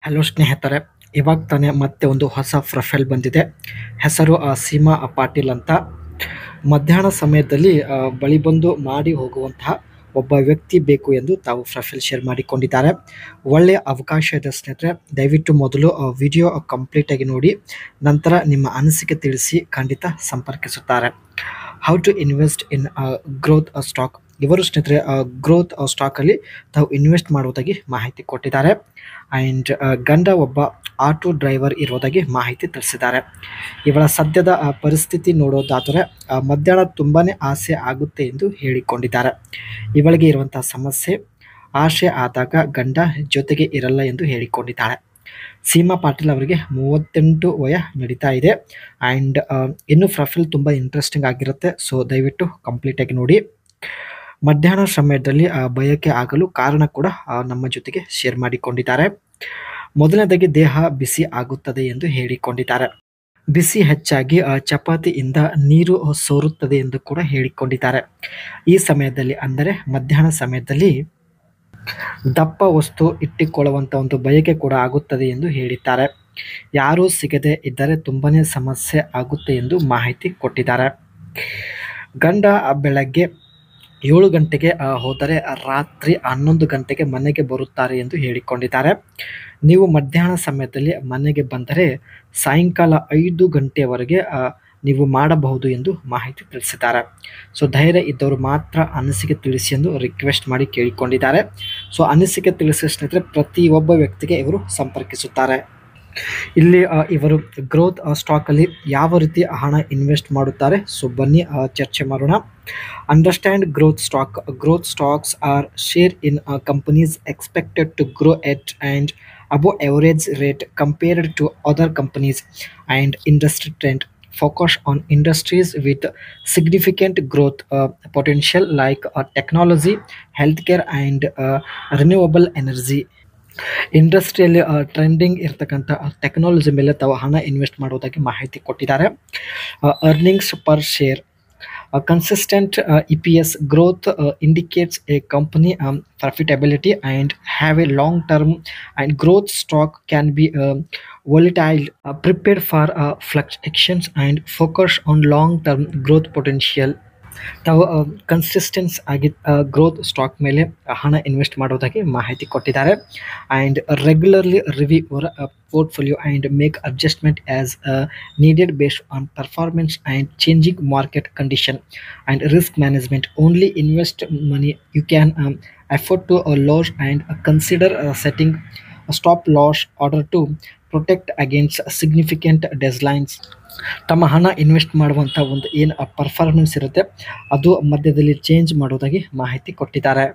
Hello ಸ್ನೇಹಿತರೆ, ಇವಾಗ ತಾನೇ ಮತ್ತೆ ಒಂದು ಹೊಸ ಪ್ರೊಫೈಲ್ ಬಂದಿದೆ. ಹೆಸರು ಸೀಮಾ ಪಾಟೀಲ್ ಅಂತ. ಮಧ್ಯಾಹ್ನ ಸಮಯದಲ್ಲಿ ಬಳಿ ಬಂದು ಮಾಡಿ ಹೋಗುವಂತಹ ಒಬ್ಬ ವ್ಯಕ್ತಿ ಬೇಕು ಎಂದು ತಾವು ಪ್ರೊಫೈಲ್ ಶೇರ್ ಮಾಡಿಕೊಂಡಿದ್ದಾರೆ. ಒಳ್ಳೆಯ ಅವಕಾಶ ಇದೆ ಸ್ನೇಹಿತರೆ. ದಯವಿಟ್ಟು ಮೊದಲು ವಿಡಿಯೋ ಕಂಪ್ಲೀಟ್ ಆಗಿ ನೋಡಿ, ನಂತರ ನಿಮ್ಮ ಅನಿಸಿಕೆ ತಿಳಿಸಿ ಖಂಡಿತ ಸಂಪರ್ಕಿಸುತ್ತಾರೆ. How to invest in growth stock. ಇವರು ಸ್ನೇಹಿತರೆ ಗ್ರೋತ್ ಸ್ಟಾಕಲ್ಲಿ ತಾವು ಇನ್ವೆಸ್ಟ್ ಮಾಡುವುದಾಗಿ ಮಾಹಿತಿ ಕೊಟ್ಟಿದ್ದಾರೆ. ಆ್ಯಂಡ್ ಗಂಡ ಒಬ್ಬ ಆಟೋ ಡ್ರೈವರ್ ಇರುವುದಾಗಿ ಮಾಹಿತಿ ತಿಳಿಸಿದ್ದಾರೆ. ಇವಳ ಸದ್ಯದ ಪರಿಸ್ಥಿತಿ ನೋಡೋದಾದರೆ ಮಧ್ಯಾಹ್ನ ತುಂಬಾ ಆಸೆ ಆಗುತ್ತೆ ಎಂದು ಹೇಳಿಕೊಂಡಿದ್ದಾರೆ. ಇವಳಿಗೆ ಇರುವಂತಹ ಸಮಸ್ಯೆ, ಆಸೆ ಆದಾಗ ಗಂಡ ಜೊತೆಗೆ ಇರಲ್ಲ ಎಂದು ಹೇಳಿಕೊಂಡಿದ್ದಾಳೆ. ಸೀಮಾ ಪಾಟೀಲ್ ಅವರಿಗೆ 38 ವಯ ನಡೀತಾ ಇದೆ. ಆ್ಯಂಡ್ ಇನ್ನು ಪ್ರೊಫೈಲ್ ತುಂಬ ಇಂಟ್ರೆಸ್ಟಿಂಗ್ ಆಗಿರುತ್ತೆ. ಸೊ ದಯವಿಟ್ಟು ಕಂಪ್ಲೀಟಾಗಿ ನೋಡಿ. ಮಧ್ಯಾಹ್ನ ಸಮಯದಲ್ಲಿ ಬಯಕೆ ಆಗಲು ಕಾರಣ ಕೂಡ ನಮ್ಮ ಜೊತೆಗೆ ಶೇರ್ ಮಾಡಿಕೊಂಡಿದ್ದಾರೆ. ಮೊದಲನೇದಾಗಿ ದೇಹ ಬಿಸಿ ಆಗುತ್ತದೆ ಎಂದು ಹೇಳಿಕೊಂಡಿದ್ದಾರೆ. ಬಿಸಿ ಹೆಚ್ಚಾಗಿ ಚಪಾತಿಯಿಂದ ನೀರು ಸೋರುತ್ತದೆ ಎಂದು ಕೂಡ ಹೇಳಿಕೊಂಡಿದ್ದಾರೆ. ಈ ಸಮಯದಲ್ಲಿ ಅಂದರೆ ಮಧ್ಯಾಹ್ನ ಸಮಯದಲ್ಲಿ ದಪ್ಪ ವಸ್ತು ಇಟ್ಟುಕೊಳ್ಳುವಂಥ ಒಂದು ಬಯಕೆ ಕೂಡ ಆಗುತ್ತದೆ ಎಂದು ಹೇಳಿದ್ದಾರೆ. ಯಾರೂ ಸಿಗದೆ ಇದ್ದರೆ ತುಂಬನೇ ಸಮಸ್ಯೆ ಆಗುತ್ತೆ ಎಂದು ಮಾಹಿತಿ ಕೊಟ್ಟಿದ್ದಾರೆ. ಗಂಡ ಬೆಳಗ್ಗೆ 7 ಗಂಟೆಗೆ ಹೋದರೆ ರಾತ್ರಿ 11 ಗಂಟೆಗೆ ಮನೆಗೆ ಬರುತ್ತಾರೆ ಎಂದು ಹೇಳಿಕೊಂಡಿದ್ದಾರೆ. ನೀವು ಮಧ್ಯಾಹ್ನ ಸಮಯದಲ್ಲಿ ಮನೆಗೆ ಬಂದರೆ ಸಾಯಂಕಾಲ 5 ಗಂಟೆಯವರೆಗೆ ನೀವು ಮಾಡಬಹುದು ಎಂದು ಮಾಹಿತಿ ತಿಳಿಸಿದ್ದಾರೆ. ಸೊ ಧೈರ್ಯ ಇದ್ದವರು ಮಾತ್ರ ಅನಿಸಿಕೆ ತಿಳಿಸಿ ಎಂದು ರಿಕ್ವೆಸ್ಟ್ ಮಾಡಿ ಕೇಳಿಕೊಂಡಿದ್ದಾರೆ. ಸೊ ಅನಿಸಿಕೆ ತಿಳಿಸಿದ ಸ್ನೇಹಿತರೆ ಪ್ರತಿಯೊಬ್ಬ ವ್ಯಕ್ತಿಗೆ ಇವರು ಸಂಪರ್ಕಿಸುತ್ತಾರೆ. ಇಲ್ಲಿ ಇವರು ಗ್ರೋತ್ ಸ್ಟಾಕಲ್ಲಿ ಯಾವ ರೀತಿ ಹಣ ಇನ್ವೆಸ್ಟ್ ಮಾಡುತ್ತಾರೆ, ಸೊ ಬನ್ನಿ ಚರ್ಚೆ ಮಾಡೋಣ. Understand growth stock. Growth stocks are share in companies expected to grow at and above average rate compared to other companies, and industry trend focus on industries with significant growth potential like technology, healthcare and renewable energy. ಇಂಡಸ್ಟ್ರಿಯಲ್ಲಿ trending ಇರ್ತಕ್ಕಂಥ technology ಮೇಲೆ ತಾವು ಹಣ invest ಮಾಡೋದಾಗಿ ಮಾಹಿತಿ ಕೊಟ್ಟಿದ್ದಾರೆ. Earnings per share. Consistent EPS growth indicates a company profitability and have a long-term, and growth stock can be volatile, prepared for fluctuations and focus on long-term growth potential. ತಾವು consistence ಆಗಿ growth stock ಮೇಲೆ ಹಣ invest ಮಾಡೋದಾಗಿ ಮಾಹಿತಿ ಕೊಟ್ಟಿದ್ದಾರೆ. And regularly review ಅವರ portfolio and make adjustment as needed based on performance and changing market condition and risk management. Only invest money you can afford to lose and consider setting a stop loss order to protect against significant deadlines. ತಮ್ಮ ಹಣ invest ಮಾಡುವಂಥ ಒಂದು ಏನು performance ಇರುತ್ತೆ ಅದು ಮಧ್ಯದಲ್ಲಿ change ಮಾಡೋದಾಗಿ ಮಾಹಿತಿ ಕೊಟ್ಟಿದ್ದಾರೆ.